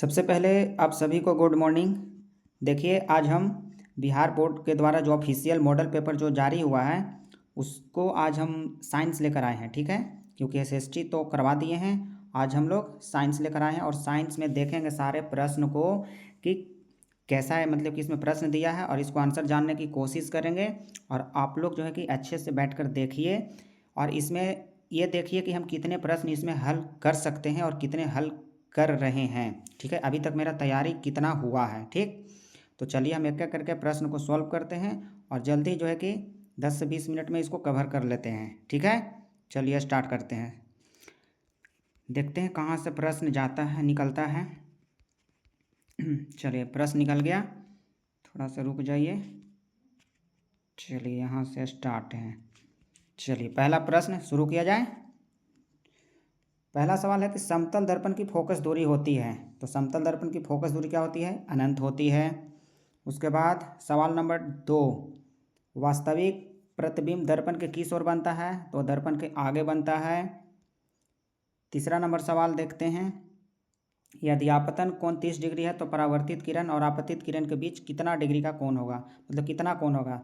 सबसे पहले आप सभी को गुड मॉर्निंग। देखिए, आज हम बिहार बोर्ड के द्वारा जो ऑफिशियल मॉडल पेपर जो जारी हुआ है उसको आज हम साइंस लेकर आए हैं। ठीक है, क्योंकि एसएसटी तो करवा दिए हैं, आज हम लोग साइंस लेकर आए हैं और साइंस में देखेंगे सारे प्रश्न को कि कैसा है, मतलब कि इसमें प्रश्न दिया है और इसको आंसर जानने की कोशिश करेंगे। और आप लोग जो है कि अच्छे से बैठकर देखिए और इसमें ये देखिए कि हम कितने प्रश्न इसमें हल कर सकते हैं और कितने हल कर रहे हैं। ठीक है, अभी तक मेरा तैयारी कितना हुआ है। ठीक, तो चलिए हम एक एक करके प्रश्न को सॉल्व करते हैं और जल्दी जो है कि 10 से 20 मिनट में इसको कवर कर लेते हैं। ठीक है, चलिए स्टार्ट करते हैं। देखते हैं कहाँ से प्रश्न जाता है, निकलता है। चलिए, प्रश्न निकल गया, थोड़ा सा रुक जाइए। चलिए यहाँ से स्टार्ट है। चलिए पहला प्रश्न शुरू किया जाए। पहला सवाल है कि समतल दर्पण की फोकस दूरी होती है, तो समतल दर्पण की फोकस दूरी क्या होती है? अनंत होती है। उसके बाद सवाल नंबर 2, वास्तविक प्रतिबिंब दर्पण के किस ओर बनता है? तो दर्पण के आगे बनता है। तीसरा नंबर सवाल देखते हैं, यदि आपतन कोण 30 डिग्री है तो परावर्तित किरण और आपतित किरण के बीच कितना डिग्री का कोण होगा, मतलब कितना कोण होगा?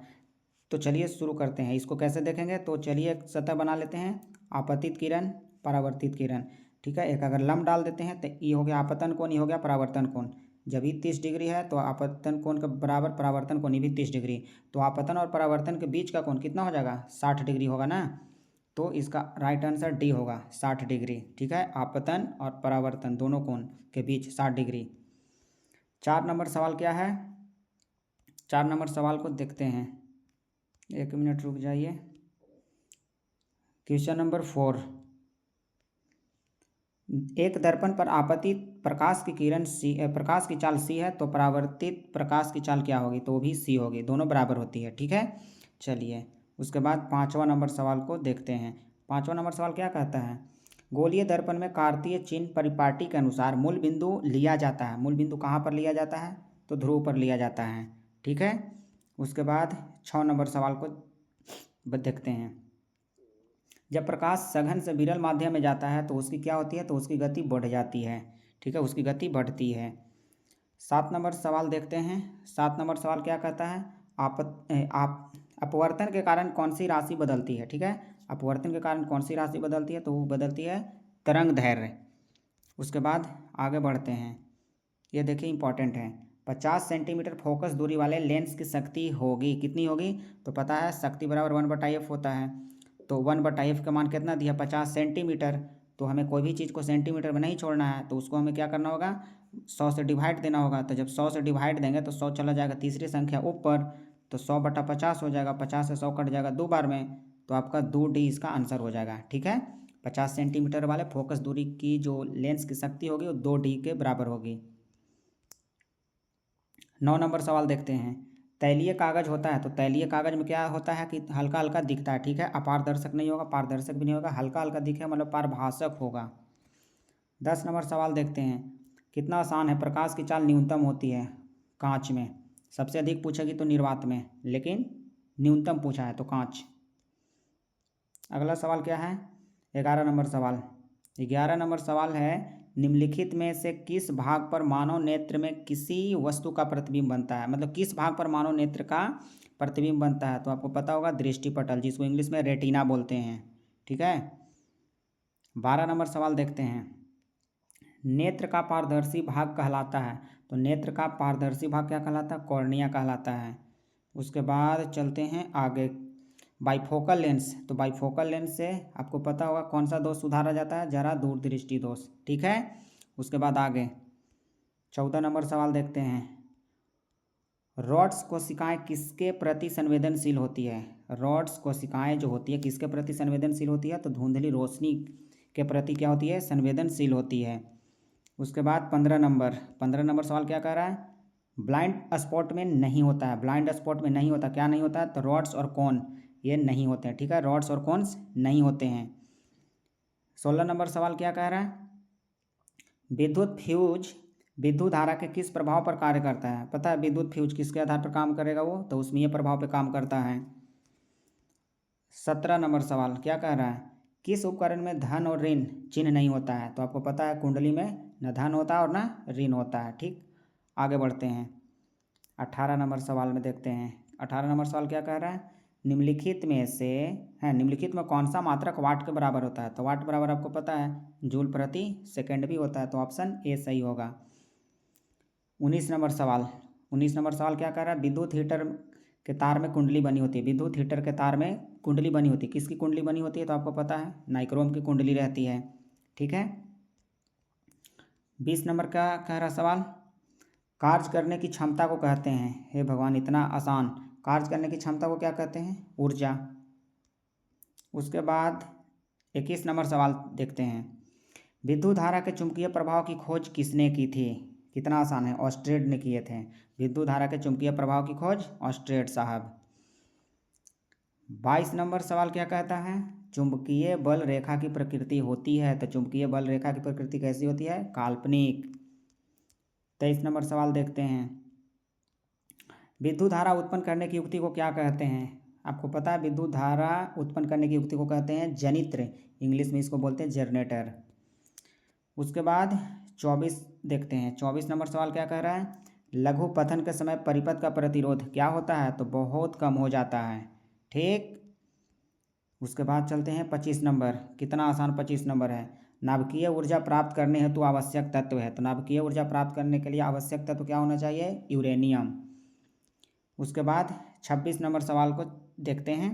तो चलिए शुरू करते हैं। इसको कैसे देखेंगे, तो चलिए एक सतह बना लेते हैं, आपतित किरण परावर्तित किरण। ठीक है, एक अगर लंब डाल देते हैं तो ये हो गया आपतन कोण, ये हो गया परावर्तन कोण। जब ये 30 डिग्री है तो आपतन कोण के बराबर परावर्तन कोण, ये भी 30 डिग्री। तो आपतन और परावर्तन के बीच का कोण कितना हो जाएगा? 60 डिग्री होगा ना। तो इसका राइट आंसर डी होगा, 60 डिग्री। ठीक है, आपतन और परावर्तन दोनों कोण के बीच 60 डिग्री। 4 नंबर सवाल क्या है? 4 नंबर सवाल को देखते हैं, 1 मिनट रुक जाइए। क्वेश्चन नंबर 4, एक दर्पण पर आपतित प्रकाश की किरण सी, प्रकाश की चाल सी है तो परावर्तित प्रकाश की चाल क्या होगी? तो वो भी सी होगी, दोनों बराबर होती है। ठीक है, चलिए उसके बाद 5वां नंबर सवाल को देखते हैं। 5वां नंबर सवाल क्या कहता है? गोलीय दर्पण में कार्तीय चिन्ह परिपाटी के अनुसार मूल बिंदु लिया जाता है। मूल बिंदु कहाँ पर लिया जाता है? तो ध्रुव पर लिया जाता है। ठीक है, उसके बाद 6 नंबर सवाल को देखते हैं। जब प्रकाश सघन से विरल माध्यम में जाता है तो उसकी क्या होती है? तो उसकी गति बढ़ जाती है। ठीक है, उसकी गति बढ़ती है। 7 नंबर सवाल देखते हैं। 7 नंबर सवाल क्या कहता है? अपवर्तन के कारण कौन सी राशि बदलती है? ठीक है, अपवर्तन के कारण कौन सी राशि बदलती है? तो वो बदलती है तरंग दैर्घ्य। उसके बाद आगे बढ़ते हैं, ये देखिए इंपॉर्टेंट है। 50 सेंटीमीटर फोकस दूरी वाले लेंस की शक्ति होगी, कितनी होगी? तो पता है शक्ति बराबर 1/f होता है। तो 1/f का मान कितना दिया? 50 सेंटीमीटर। तो हमें कोई भी चीज़ को सेंटीमीटर में नहीं छोड़ना है, तो उसको हमें क्या करना होगा? 100 से डिवाइड देना होगा। तो जब 100 से डिवाइड देंगे तो 100 चला जाएगा तीसरी संख्या ऊपर, तो 100/50 हो जाएगा। 50 से 100 कट जाएगा 2 बार में, तो आपका 2D इसका आंसर हो जाएगा। ठीक है, 50 सेंटीमीटर वाले फोकस दूरी की जो लेंस की शक्ति होगी वो 2D के बराबर होगी। 9 नंबर सवाल देखते हैं। तैलीय कागज होता है, तो तैलीय कागज में क्या होता है कि हल्का हल्का दिखता है। ठीक है, अपारदर्शक नहीं होगा, पारदर्शक भी नहीं होगा, हल्का हल्का दिखे मतलब पारभाषक होगा। 10 नंबर सवाल देखते हैं। कितना आसान है, प्रकाश की चाल न्यूनतम होती है कांच में। सबसे अधिक पूछेगी तो निर्वात में, लेकिन न्यूनतम पूछा है तो कांच। अगला सवाल क्या है? 11 नंबर सवाल। 11 नंबर सवाल है, निम्नलिखित में से किस भाग पर मानव नेत्र में किसी वस्तु का प्रतिबिंब बनता है? मतलब किस भाग पर मानव नेत्र का प्रतिबिंब बनता है? तो आपको पता होगा दृष्टिपटल, जिसको इंग्लिश में रेटिना बोलते हैं। ठीक है, 12 नंबर सवाल देखते हैं। नेत्र का पारदर्शी भाग कहलाता है, तो नेत्र का पारदर्शी भाग क्या कहलाता है? कॉर्निया कहलाता है। उसके बाद चलते हैं आगे, बाइफोकल लेंस। तो बाइफोकल लेंस से आपको पता होगा कौन सा दोष सुधारा जाता है? जरा दूरदृष्टि दोष। ठीक है, उसके बाद आगे 14 नंबर सवाल देखते हैं। रॉड्स कोशिकाएं किसके प्रति संवेदनशील होती है? रॉड्स कोशिकाएं जो होती है किसके प्रति संवेदनशील होती है? तो धुंधली रोशनी के प्रति क्या होती है? संवेदनशील होती है। उसके बाद 15 नंबर सवाल क्या कह रहा है? ब्लाइंड स्पॉट में नहीं होता है। ब्लाइंड स्पॉट में नहीं होता, क्या नहीं होता है? तो रॉड्स और कोन ये नहीं होते हैं। ठीक है, रॉड्स और कोन्स नहीं होते हैं। 16 नंबर सवाल क्या कह रहा है? विद्युत फ्यूज विद्युत धारा के किस प्रभाव पर कार्य करता है? पता है विद्युत फ्यूज किसके आधार पर काम करेगा? वो तो ऊष्मीय प्रभाव पर काम करता है। 17 नंबर सवाल क्या कह रहा है? किस उपकरण में धन और ऋण चिन्ह नहीं होता है? तो आपको पता है कुंडली में न धन होता है और न ऋण होता है। ठीक, आगे बढ़ते हैं 18 नंबर सवाल में देखते हैं। 18 नंबर सवाल क्या कह रहा है, निम्नलिखित में कौन सा मात्रक वाट के बराबर होता है। तो वाट बराबर आपको पता है जूल प्रति सेकंड भी होता है, तो ऑप्शन ए सही होगा। 19 नंबर सवाल क्या कह रहा है, विद्युत हीटर के तार में कुंडली बनी होती है। विद्युत हीटर के तार में कुंडली बनी होती है, किसकी कुंडली बनी होती है, तो आपको पता है नाइक्रोम की कुंडली रहती है। ठीक है। 20 नंबर का कह रहा सवाल, कार्य करने की क्षमता को कहते हैं, हे भगवान इतना आसान, कार्य करने की क्षमता को क्या कहते हैं, ऊर्जा। उसके बाद 21 नंबर सवाल देखते हैं, विद्युत धारा के चुंबकीय प्रभाव की खोज किसने की थी। कितना आसान है, ऑस्ट्रेड ने किए थे। विद्युत धारा के चुंबकीय प्रभाव की खोज ऑस्ट्रेड साहब। 22 नंबर सवाल क्या कहता है, चुंबकीय बल रेखा की प्रकृति होती है। तो चुंबकीय बल रेखा की प्रकृति कैसी होती है, काल्पनिक। 23 नंबर सवाल देखते हैं, विद्युत धारा उत्पन्न करने की युक्ति को क्या कहते हैं। आपको पता है विद्युत धारा उत्पन्न करने की युक्ति को कहते हैं जनित्र, इंग्लिश में इसको बोलते हैं जनरेटर। उसके बाद 24 देखते हैं। 24 नंबर सवाल क्या कह रहा है, लघु पथन के समय परिपथ का प्रतिरोध क्या होता है, तो बहुत कम हो जाता है। ठीक, उसके बाद चलते हैं 25 नंबर। कितना आसान 25 नंबर है, नाभिकीय ऊर्जा प्राप्त करने हेतु आवश्यक तत्व है। तो नाभिकीय ऊर्जा प्राप्त करने के लिए आवश्यक तत्व क्या होना चाहिए, यूरेनियम। उसके बाद 26 नंबर सवाल को देखते हैं,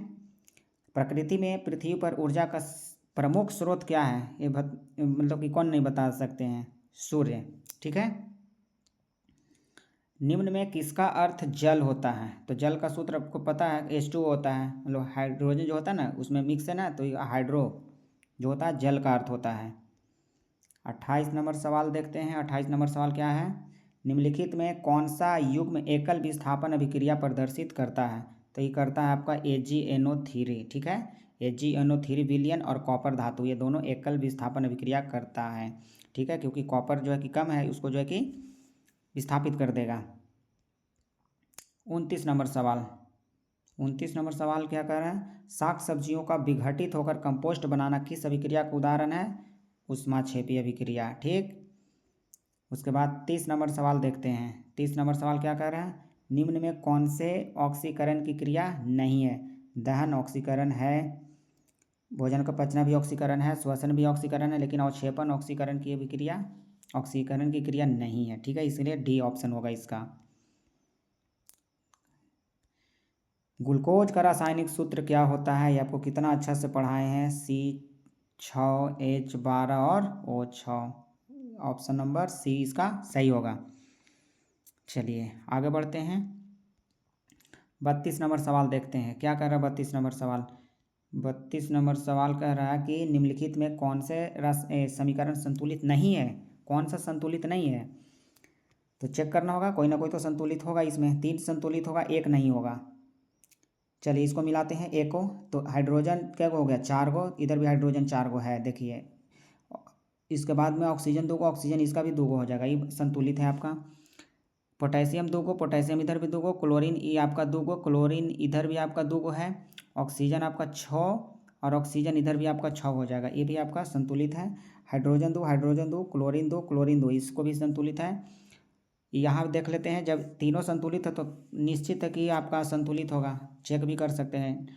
प्रकृति में पृथ्वी पर ऊर्जा का प्रमुख स्रोत क्या है, ये मतलब कि कौन नहीं बता सकते हैं, सूर्य। ठीक है। निम्न में किसका अर्थ जल होता है। तो जल का सूत्र आपको पता है H2O होता है, मतलब हाइड्रोजन जो होता है ना उसमें मिक्स है ना, तो हाइड्रो जो होता है जल का अर्थ होता है। 28 नंबर सवाल देखते हैं। 28 नंबर सवाल क्या है, निम्नलिखित में कौन सा युग्म एकल विस्थापन अभिक्रिया प्रदर्शित करता है। तो ये करता है आपका AgNO3। ठीक है, AgNO3 विलयन और कॉपर धातु, ये दोनों एकल विस्थापन अभिक्रिया करता है। ठीक है, क्योंकि कॉपर जो है कि कम है, उसको जो है कि विस्थापित कर देगा। 29 नंबर सवाल क्या कह रहा है, साग सब्जियों का विघटित होकर कंपोस्ट बनाना किस अभिक्रिया का उदाहरण है, ऊष्माक्षेपी अभिक्रिया। ठीक, उसके बाद 30 नंबर सवाल देखते हैं। 30 नंबर सवाल क्या कह रहा है, निम्न में कौन से ऑक्सीकरण की क्रिया नहीं है। दहन ऑक्सीकरण है, भोजन का पचना भी ऑक्सीकरण है, श्वसन भी ऑक्सीकरण है, लेकिन अवक्षेपण ऑक्सीकरण की अभिक्रिया ऑक्सीकरण की क्रिया नहीं है। ठीक है, इसलिए डी ऑप्शन होगा इसका। ग्लूकोज का रासायनिक सूत्र क्या होता है, ये आपको कितना अच्छा से पढ़ाए हैं, C6H12 और O6। ऑप्शन नंबर सी इसका सही होगा। चलिए आगे बढ़ते हैं। 32 नंबर सवाल देखते हैं, क्या कह रहा है 32 नंबर सवाल। 32 नंबर सवाल कह रहा है कि निम्नलिखित में कौन से समीकरण संतुलित नहीं है। कौन सा संतुलित नहीं है, तो चेक करना होगा, कोई ना कोई तो संतुलित होगा इसमें। 3 संतुलित होगा, एक नहीं होगा। चलिए इसको मिलाते हैं, एक को तो हाइड्रोजन क्या हो गया, 4 गो, इधर भी हाइड्रोजन 4 गो है। देखिए इसके बाद में ऑक्सीजन 2 गो, ऑक्सीजन इसका भी 2 गो हो जाएगा, ये संतुलित है आपका। पोटेशियम 2 गो, पोटेशियम इधर भी 2 गो, क्लोरीन ये आपका 2 गो, क्लोरीन इधर भी आपका 2 गो है। ऑक्सीजन आपका 6 और ऑक्सीजन इधर भी आपका 6 हो जाएगा, ये भी आपका संतुलित है। हाइड्रोजन 2, हाइड्रोजन 2, क्लोरीन 2, क्लोरीन 2, इसको भी संतुलित है। यहाँ देख लेते हैं, जब तीनों संतुलित है तो निश्चित है कि आपका संतुलित होगा, चेक भी कर सकते हैं।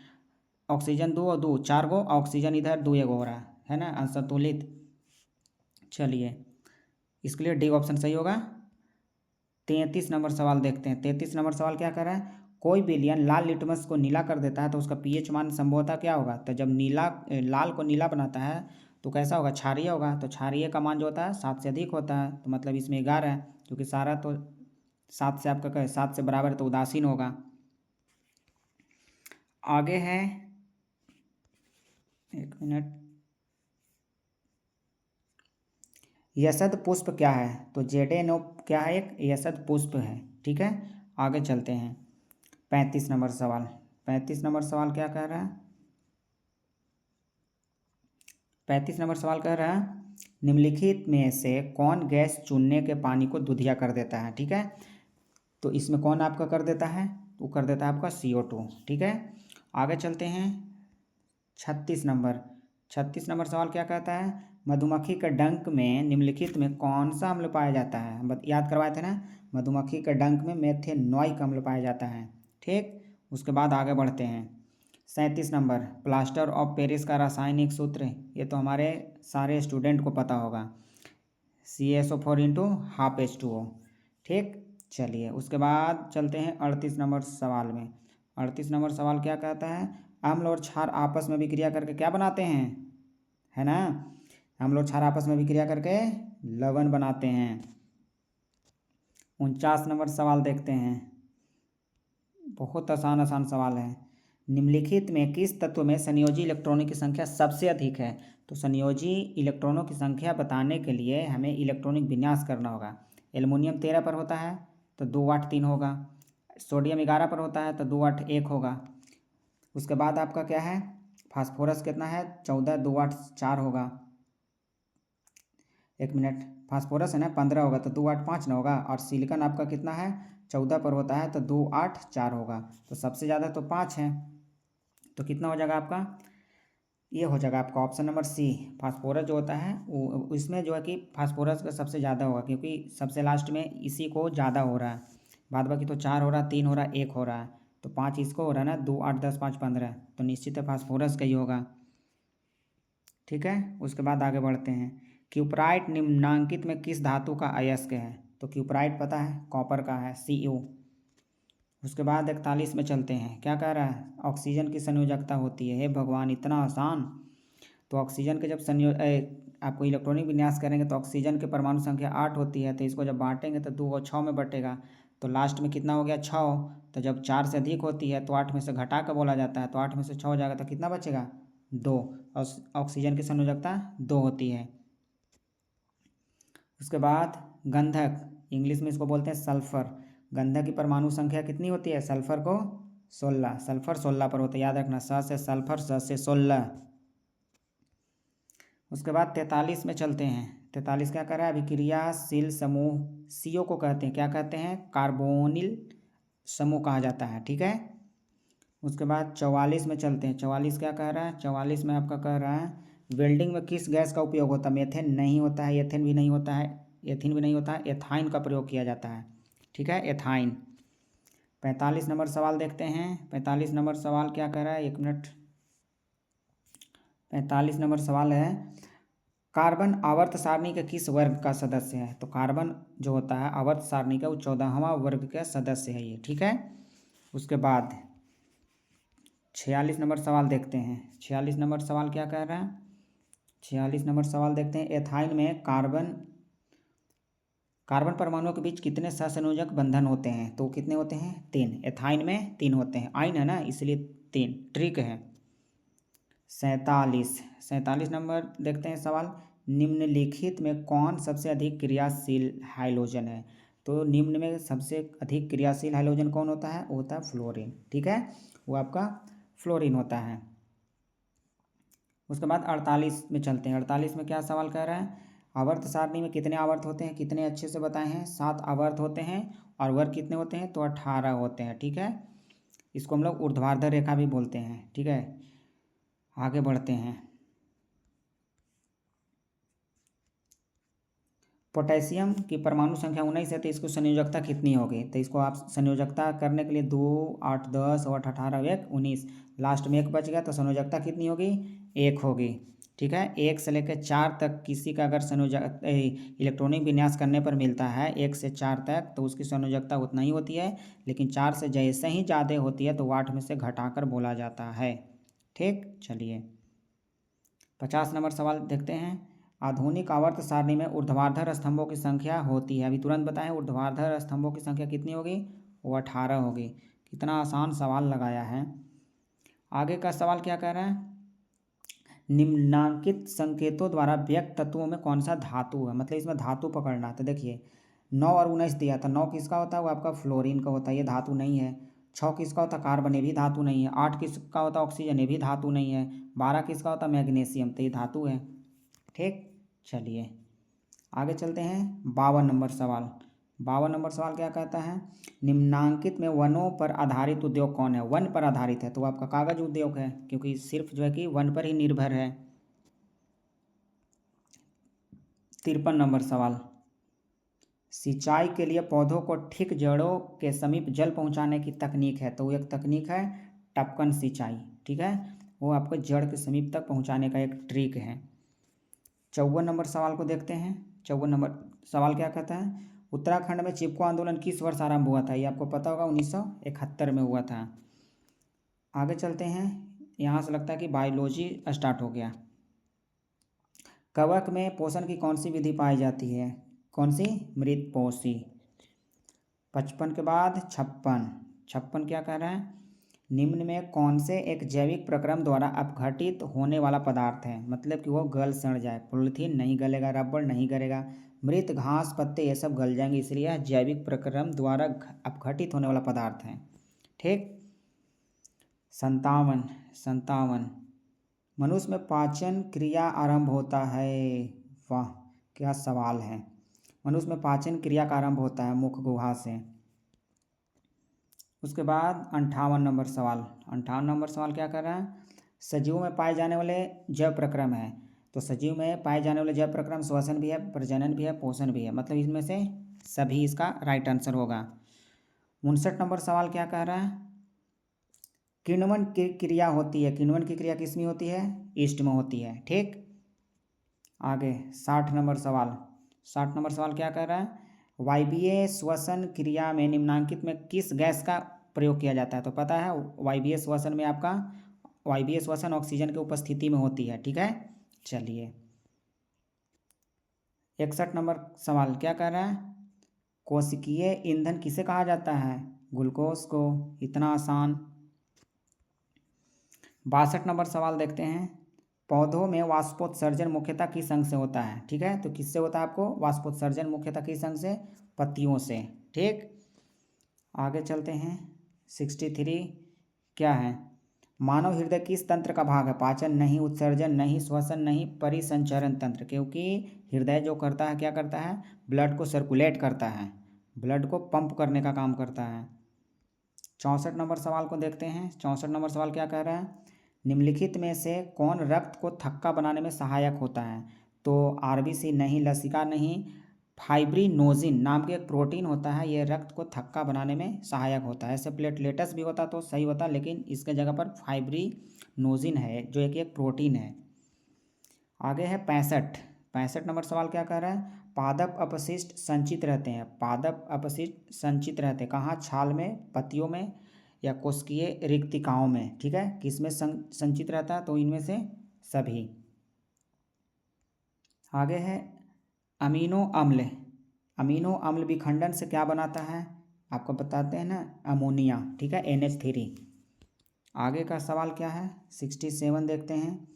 ऑक्सीजन 2 और 2 4 गो, ऑक्सीजन इधर 2 हो रहा है ना, असंतुलित। चलिए इसके लिए डी ऑप्शन सही होगा। 33 नंबर सवाल देखते हैं। 33 नंबर सवाल क्या कर रहा है, कोई विलयन लाल लिटमस को नीला कर देता है तो उसका पीएच मान संभवतः क्या होगा। तो जब लाल को नीला बनाता है तो कैसा होगा, क्षारीय होगा। तो क्षारीय का मान जो होता है 7 से अधिक होता है, तो मतलब इसमें 11 है, क्योंकि सारा तो 7 से आपका 7 से बराबर है, तो उदासीन होगा। आगे है, एक मिनट, यशद पुष्प क्या है। तो JNO क्या है, एक यशद पुष्प है। ठीक है, आगे चलते हैं। 35 नंबर सवाल। 35 नंबर सवाल क्या कह रहा है, 35 नंबर सवाल कह रहा है, निम्नलिखित में से कौन गैस चुनने के पानी को दूधिया कर देता है। ठीक है, तो इसमें कौन आपका कर देता है, वो कर देता है आपका CO2। ठीक है, आगे चलते हैं। 36 नंबर, 36 नंबर सवाल क्या कहता है, मधुमक्खी के डंक में निम्नलिखित में कौन सा अम्ल पाया जाता है, याद करवाए थे ना, मधुमक्खी के डंक में मेथेनॉइक अम्ल पाया जाता है। ठीक, उसके बाद आगे बढ़ते हैं। 37 नंबर, प्लास्टर ऑफ पेरिस का रासायनिक सूत्र, ये तो हमारे सारे स्टूडेंट को पता होगा, CaSO4 इंटू हाफ H2O। ठीक, चलिए उसके बाद चलते हैं 38 नंबर सवाल में। 38 नंबर सवाल क्या कहता है, अम्ल और क्षार आपस में विक्रिया करके क्या बनाते हैं, है ना, अम्ल और क्षार आपस में विक्रिया करके लवण बनाते हैं। 49 नंबर सवाल देखते हैं, बहुत आसान आसान सवाल है। निम्नलिखित में किस तत्व में संयोजी इलेक्ट्रॉनों की संख्या सबसे अधिक है, तो संयोजी इलेक्ट्रॉनों की संख्या बताने के लिए हमें इलेक्ट्रॉनिक विन्यास करना होगा। एल्युमिनियम 13 पर होता है तो 2 8 3 होगा, सोडियम 11 पर होता है तो 2 8 1 होगा। उसके बाद आपका क्या है, फास्फोरस कितना है, 14 2 8 4 होगा, 1 मिनट, फास्फोरस है ना 15 होगा तो 2 8 5 ना होगा, और सिलिकॉन आपका कितना है 14 पर होता है तो 2 8 4 होगा, तो सबसे ज़्यादा तो 5 है, तो कितना हो जाएगा आपका, ये हो जाएगा आपका ऑप्शन नंबर सी, फास्फोरस जो होता है वो इसमें जो है कि फास्फोरस का सबसे ज़्यादा होगा, क्योंकि सबसे लास्ट में इसी को ज़्यादा हो रहा है, बाद बाकी तो 4 हो रहा है, 3 हो रहा है, 1 हो रहा है, तो 5 इसको हो रहा है ना, 2 8 10 5 15, तो निश्चित है फास्फोरस का ही होगा। ठीक है, उसके बाद आगे बढ़ते हैं। क्यूपराइट निम्नांकित में किस धातु का अयस्क है, तो क्यूपराइट पता है कॉपर का है, Cu। उसके बाद 41 में चलते हैं, क्या कह रहा है, ऑक्सीजन की संयोजकता होती है, हे भगवान इतना आसान। तो ऑक्सीजन के जब आपको इलेक्ट्रॉनिक विन्यास करेंगे तो ऑक्सीजन के परमाणु संख्या 8 होती है, तो इसको जब बांटेंगे तो 2 और 6 में बटेगा, तो लास्ट में कितना हो गया 6, तो जब 4 से अधिक होती है तो 8 में से घटा कर बोला जाता है, तो 8 में से 6 हो जाएगा तो कितना बचेगा 2, और ऑक्सीजन की संयोजकता 2 होती है। उसके बाद गंधक, इंग्लिश में इसको बोलते हैं सल्फर, गंधक की परमाणु संख्या कितनी होती है, सल्फर को 16, सल्फर 16 पर होता है, याद रखना, स से सल्फर, स से 16। उसके बाद 43 में चलते हैं। 43 क्या कर रहा है, अभिक्रियाशील समूह CO को कहते हैं, क्या कहते हैं, कार्बोनिल समूह कहा जाता है। ठीक है, उसके बाद 44 में चलते हैं। 44 क्या कह रहा है, 44 में आपका कह रहा है वेल्डिंग में किस गैस का उपयोग होता है, मेथेन नहीं होता है, एथेन भी नहीं होता है, एथिन भी नहीं होता है, एथाइन का प्रयोग किया जाता है। ठीक है, एथाइन। 45 नंबर सवाल देखते हैं। 45 नंबर सवाल क्या कह रहा है, 1 मिनट, 45 नंबर सवाल है, कार्बन आवर्त सारणी के किस वर्ग का सदस्य है, तो कार्बन जो होता है आवर्त सारणी का वो 14वां वर्ग का सदस्य है ये। ठीक है, उसके बाद 46 नंबर सवाल देखते हैं। 46 नंबर सवाल क्या कह रहा है, 46 नंबर सवाल देखते हैं, एथाइन में कार्बन परमाणुओं के बीच कितने सहसंयोजक बंधन होते हैं, तो कितने होते हैं 3, एथाइन में 3 होते हैं, आइन है ना इसलिए 3, ट्रिक है। 47 नंबर देखते हैं सवाल, निम्नलिखित में कौन सबसे अधिक क्रियाशील हाइड्रोजन है, तो निम्न में सबसे अधिक क्रियाशील हाइड्रोजन कौन होता है, वो होता है फ्लोरीन। ठीक है, वो आपका फ्लोरीन होता है। उसके बाद 48 में चलते हैं। 48 में क्या सवाल कह रहा है, आवर्त सारणी में कितने आवर्त होते हैं, कितने अच्छे से बताए हैं, 7 आवर्त होते हैं, और वर्ग कितने होते हैं, तो 18 होते हैं। ठीक है, इसको हम लोग ऊर्ध्वाधर रेखा भी बोलते हैं। ठीक है, आगे बढ़ते हैं। पोटेशियम की परमाणु संख्या 19 है, तो इसको संयोजकता कितनी होगी, तो इसको आप संयोजकता करने के लिए 2 8 10 और 18 1 19, लास्ट में 1 बच गया तो संयोजकता कितनी होगी 1 होगी। ठीक है, 1 से लेकर 4 तक किसी का अगर संयोजक इलेक्ट्रॉनिक विन्यास करने पर मिलता है 1 से 4 तक, तो उसकी संयोजकता उतना ही होती है, लेकिन 4 से जैसे ही ज़्यादा होती है तो 8 में से घटाकर बोला जाता है। ठीक, चलिए 50 नंबर सवाल देखते हैं। आधुनिक आवर्त सारणी में ऊर्ध्वाधर स्तंभों की संख्या होती है, अभी तुरंत बताएं, ऊर्ध्वाधर स्तंभों की संख्या कितनी होगी, वो 18 होगी। कितना आसान सवाल लगाया है। आगे का सवाल क्या कह रहा है, निम्नांकित संकेतों द्वारा व्यक्त तत्वों में कौन सा धातु है, मतलब इसमें धातु पकड़ना। तो देखिए 9 और 19 दिया था, 9 किसका होता है, वो आपका फ्लोरीन का होता है, ये धातु नहीं है। 6 किसका होता है, कार्बन, ये भी धातु नहीं है। 8 किसका होता है, ऑक्सीजन, ये भी धातु नहीं है। 12 किसका होता है, मैग्नीशियम, तो ये धातु है। ठीक, चलिए आगे चलते हैं। 52 नंबर सवाल। 52 नंबर सवाल क्या कहता है, निम्नांकित में वनों पर आधारित उद्योग कौन है, वन पर आधारित है, तो आपका कागज उद्योग है, क्योंकि सिर्फ जो है कि वन पर ही निर्भर है। 53 नंबर सवाल, सिंचाई के लिए पौधों को ठीक जड़ों के समीप जल पहुंचाने की तकनीक है, तो वो एक तकनीक है टपकन सिंचाई, ठीक है, वो आपको जड़ के समीप तक पहुंचाने का एक ट्रिक है। 54 नंबर सवाल को देखते हैं। 54 नंबर सवाल क्या कहता है, उत्तराखंड में चिपको आंदोलन किस वर्ष आरंभ हुआ था, ये आपको पता होगा 1971 में हुआ था। आगे चलते हैं, यहाँ से लगता है कि बायोलॉजी स्टार्ट हो गया। कवक में पोषण की कौन सी विधि पाई जाती है, कौन सी, मृतपोषी। 55 के बाद 56 क्या कह रहा है, निम्न में कौन से एक जैविक प्रक्रम द्वारा अपघटित होने वाला पदार्थ है, मतलब कि वो गल सड़ जाए, पॉलीथीन नहीं गलेगा, रबड़ नहीं गलेगा, मृत घास पत्ते ये सब गल जाएंगे, इसलिए यह जैविक प्रक्रम द्वारा अपघटित होने वाला पदार्थ है, ठीक। 57 मनुष्य में पाचन क्रिया आरंभ होता है, वाह क्या सवाल है, मनुष्य में पाचन क्रिया का आरंभ होता है मुख गुहा से। उसके बाद 58 नंबर सवाल, 58 नंबर सवाल क्या कर रहा है, सजीवों में पाए जाने वाले जैव प्रक्रम है, तो सजीव में पाए जाने वाले जैव प्रक्रम श्वसन भी है, प्रजनन भी है, पोषण भी है, मतलब इसमें से सभी इसका राइट आंसर होगा। 59 नंबर सवाल क्या कह रहा है, किण्वन की क्रिया होती है, किण्वन की क्रिया किस में होती है, ईस्ट में होती है, ठीक। आगे 60 नंबर सवाल, 60 नंबर सवाल क्या कह रहा है, वायवीय श्वसन क्रिया में निम्नांकित में किस गैस का प्रयोग किया जाता है, तो पता है वायवीय श्वसन में आपका वायवीय श्वसन ऑक्सीजन की उपस्थिति में होती है, ठीक है। चलिए 61 नंबर सवाल क्या कह रहा है, कोशिकीय ईंधन किसे कहा जाता है, ग्लूकोज को, इतना आसान। 62 नंबर सवाल देखते हैं, पौधों में वाष्पोत्सर्जन मुख्यतः किस अंग से होता है, ठीक है, तो किससे होता है आपको वाष्पोत्सर्जन मुख्यतः किस अंग से, पत्तियों से, ठीक। आगे चलते हैं 63 क्या है, मानव हृदय किस तंत्र का भाग है, पाचन नहीं, उत्सर्जन नहीं, श्वसन नहीं, परिसंचरण तंत्र, क्योंकि हृदय जो करता है क्या करता है, ब्लड को सर्कुलेट करता है, ब्लड को पंप करने का काम करता है। 64 नंबर सवाल को देखते हैं। 64 नंबर सवाल क्या कह रहा है, निम्नलिखित में से कौन रक्त को थक्का बनाने में सहायक होता है, तो आरबीसी नहीं, लसिका नहीं, फाइब्रिनोजिन नाम की एक प्रोटीन होता है, ये रक्त को थक्का बनाने में सहायक होता है, ऐसे प्लेटलेटस भी होता तो सही होता, लेकिन इसके जगह पर फाइब्रिनोजिन है जो एक प्रोटीन है। आगे है 65 नंबर सवाल क्या कह रहा है, पादप अपशिष्ट संचित रहते हैं, पादप अपशिष्ट संचित रहते हैं कहाँ, छाल में, पत्तियों में या कोशिकीय रिक्तिकाओं में, ठीक है, किसमें संचित रहता है, तो इनमें से सभी। आगे है अमीनो अम्ल, अमीनो अम्ल विखंडन से क्या बनाता है, आपको बताते हैं ना, अमोनिया, ठीक है, NH3। आगे का सवाल क्या है 67 देखते हैं,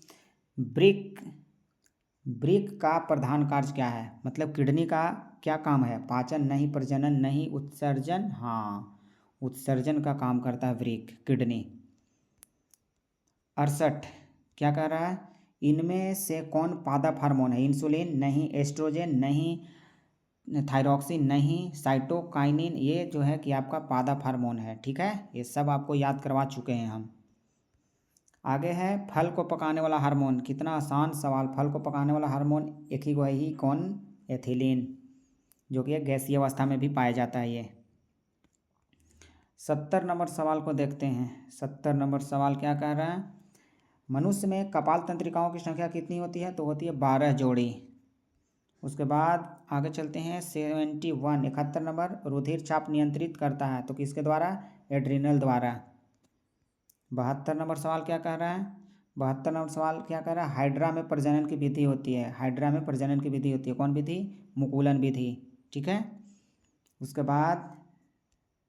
ब्रिक का प्रधान कार्य क्या है, मतलब किडनी का क्या काम है, पाचन नहीं, प्रजनन नहीं, उत्सर्जन, हाँ उत्सर्जन का काम करता है ब्रिक, किडनी। 68 क्या कह रहा है, इनमें से कौन पादप हार्मोन है, इंसुलिन नहीं, एस्ट्रोजन नहीं, थायरॉक्सिन नहीं, साइटोकाइनिन, ये जो है कि आपका पादप हार्मोन है, ठीक है, ये सब आपको याद करवा चुके हैं हम। आगे है फल को पकाने वाला हार्मोन, कितना आसान सवाल, फल को पकाने वाला हार्मोन एक ही वही, कौन, एथिलीन, जो कि एक गैसीय अवस्था में भी पाया जाता है ये। 70 नंबर सवाल को देखते हैं। 70 नंबर सवाल क्या कह रहा है, मनुष्य में कपाल तंत्रिकाओं की संख्या कितनी होती है, तो होती है 12 जोड़ी। उसके बाद आगे चलते हैं 71 नंबर, रुधिर चाप नियंत्रित करता है, तो किसके द्वारा, एड्रिनल द्वारा। 72 नंबर सवाल क्या कह रहा है, 72 नंबर सवाल क्या कह रहा है, हाइड्रा में प्रजनन की विधि होती है, हाइड्रा में प्रजनन की विधि होती है, कौन विधि, मुकुलन विधि, ठीक है। उसके बाद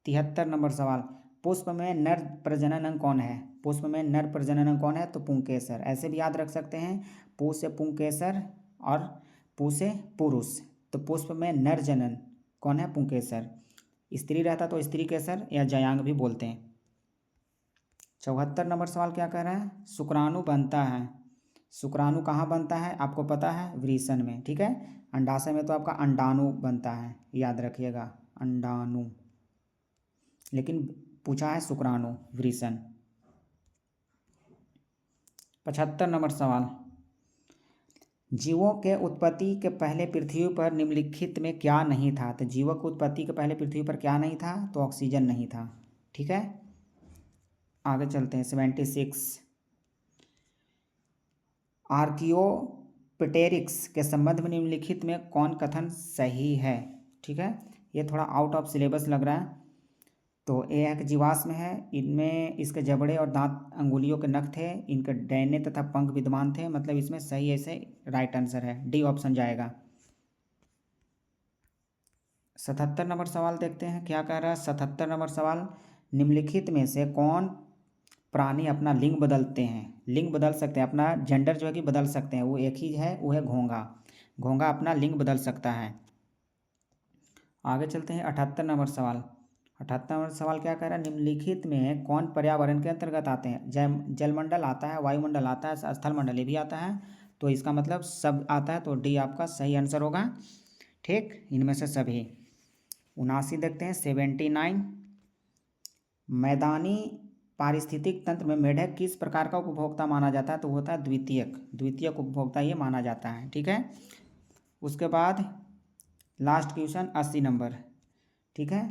73 नंबर सवाल, पुष्प में नर प्रजनन अंग कौन है, पुष्प में नर प्रजनन अंग कौन है, तो पुंकेसर, ऐसे भी याद रख सकते हैं, पु से पुंकेसर और पु से पुरुष, तो पुष्प में नर जनन कौन है, पुंकेसर, स्त्री रहता तो स्त्री केसर या जयांग भी बोलते हैं। 74 नंबर सवाल क्या कह रहा है, शुक्राणु बनता है, शुक्राणु कहाँ बनता है, आपको पता है वृषण में, ठीक है, अंडाशय में तो आपका अंडाणु बनता है, याद रखिएगा अंडाणु, लेकिन पूछा है शुक्राणु, वृषण। 75 नंबर सवाल, जीवों के उत्पत्ति के पहले पृथ्वी पर निम्नलिखित में क्या नहीं था? तो जीवों की उत्पत्ति के पहले पृथ्वी पर क्या नहीं था? तो ऑक्सीजन नहीं था। ठीक है, आगे चलते हैं। 76, आर्कियोप्टेरिक्स के संबंध में निम्नलिखित में कौन कथन सही है? ठीक है, ये थोड़ा आउट ऑफ सिलेबस लग रहा है। तो ये एक जीवाश्म है, इनमें इसके जबड़े और दांत अंगुलियों के नख थे, इनके डैने तथा पंख विद्यमान थे, मतलब इसमें सही ऐसे राइट आंसर है, डी ऑप्शन जाएगा। 77 नंबर सवाल देखते हैं क्या कह रहा है। 77 नंबर सवाल, निम्नलिखित में से कौन प्राणी अपना लिंग बदलते हैं? लिंग बदल सकते हैं, अपना जेंडर जो है कि बदल सकते हैं। वो एक ही है, वो है घोंघा। घोंघा अपना लिंग बदल सकता है। आगे चलते हैं। 78 नंबर सवाल। 78 नंबर सवाल क्या कह रहा है? निम्नलिखित में कौन पर्यावरण के अंतर्गत आते हैं? जलमंडल आता है, वायुमंडल आता है, स्थल मंडल ये भी आता है, तो इसका मतलब सब आता है, तो डी आपका सही आंसर होगा। ठीक, इनमें से सभी। 79 देखते हैं। 79, मैदानी पारिस्थितिक तंत्र में मेढक किस प्रकार का उपभोक्ता माना जाता है? तो होता है द्वितीयक उपभोक्ता ये माना जाता है। ठीक है, उसके बाद लास्ट क्वेश्चन 80 नंबर। ठीक है,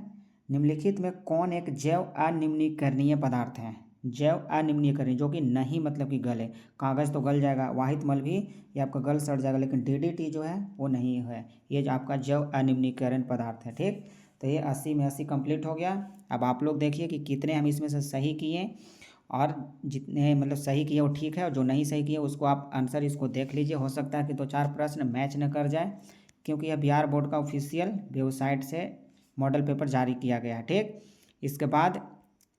निम्नलिखित में कौन एक जैव अनिम्नीकरणीय पदार्थ है? जैव अनिम्नीकरणीय जो कि नहीं मतलब कि गले। कागज़ तो गल जाएगा, वाहित मल भी ये आपका गल सड़ जाएगा, लेकिन डीडीटी जो है वो नहीं है, ये जो आपका जैव अनिम्नीकरण पदार्थ है। ठीक, तो ये 80 में 80 कंप्लीट हो गया। अब आप लोग देखिए कि कितने हम इसमें से सही किए, और जितने मतलब सही किए वो ठीक है, और जो नहीं सही किए उसको आप आंसर इसको देख लीजिए। हो सकता है कि 2-4 प्रश्न मैच न कर जाए, क्योंकि यह बिहार बोर्ड का ऑफिशियल वेबसाइट से मॉडल पेपर जारी किया गया है। ठीक, इसके बाद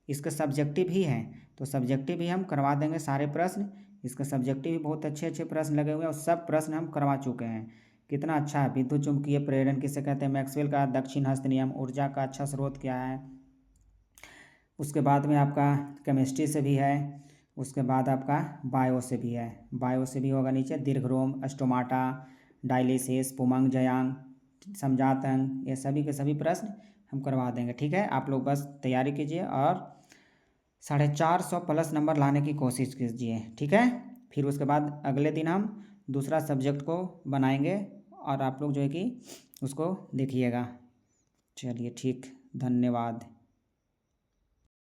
इसके सब्जेक्टिव ही हैं, तो सब्जेक्टिव भी हम करवा देंगे सारे प्रश्न। इसके सब्जेक्टिव भी बहुत अच्छे अच्छे प्रश्न लगे हुए हैं, और सब प्रश्न हम करवा चुके हैं। कितना अच्छा है। विद्युत चुम्बकीय प्रेरण किसे कहते हैं? मैक्सवेल का दक्षिण हस्त नियम। ऊर्जा का अच्छा स्रोत क्या है? उसके बाद में आपका केमिस्ट्री से भी है। उसके बाद आपका बायो से भी है। बायो से भी होगा नीचे दीर्घरोम, स्टोमाटा, डायलिसिस, पुमंग, जयांग, समजात अंग, ये सभी के सभी प्रश्न हम करवा देंगे। ठीक है, आप लोग बस तैयारी कीजिए और 450 प्लस नंबर लाने की कोशिश कीजिए। ठीक है, फिर उसके बाद अगले दिन हम दूसरा सब्जेक्ट को बनाएंगे, और आप लोग जो है कि उसको देखिएगा। चलिए ठीक, धन्यवाद।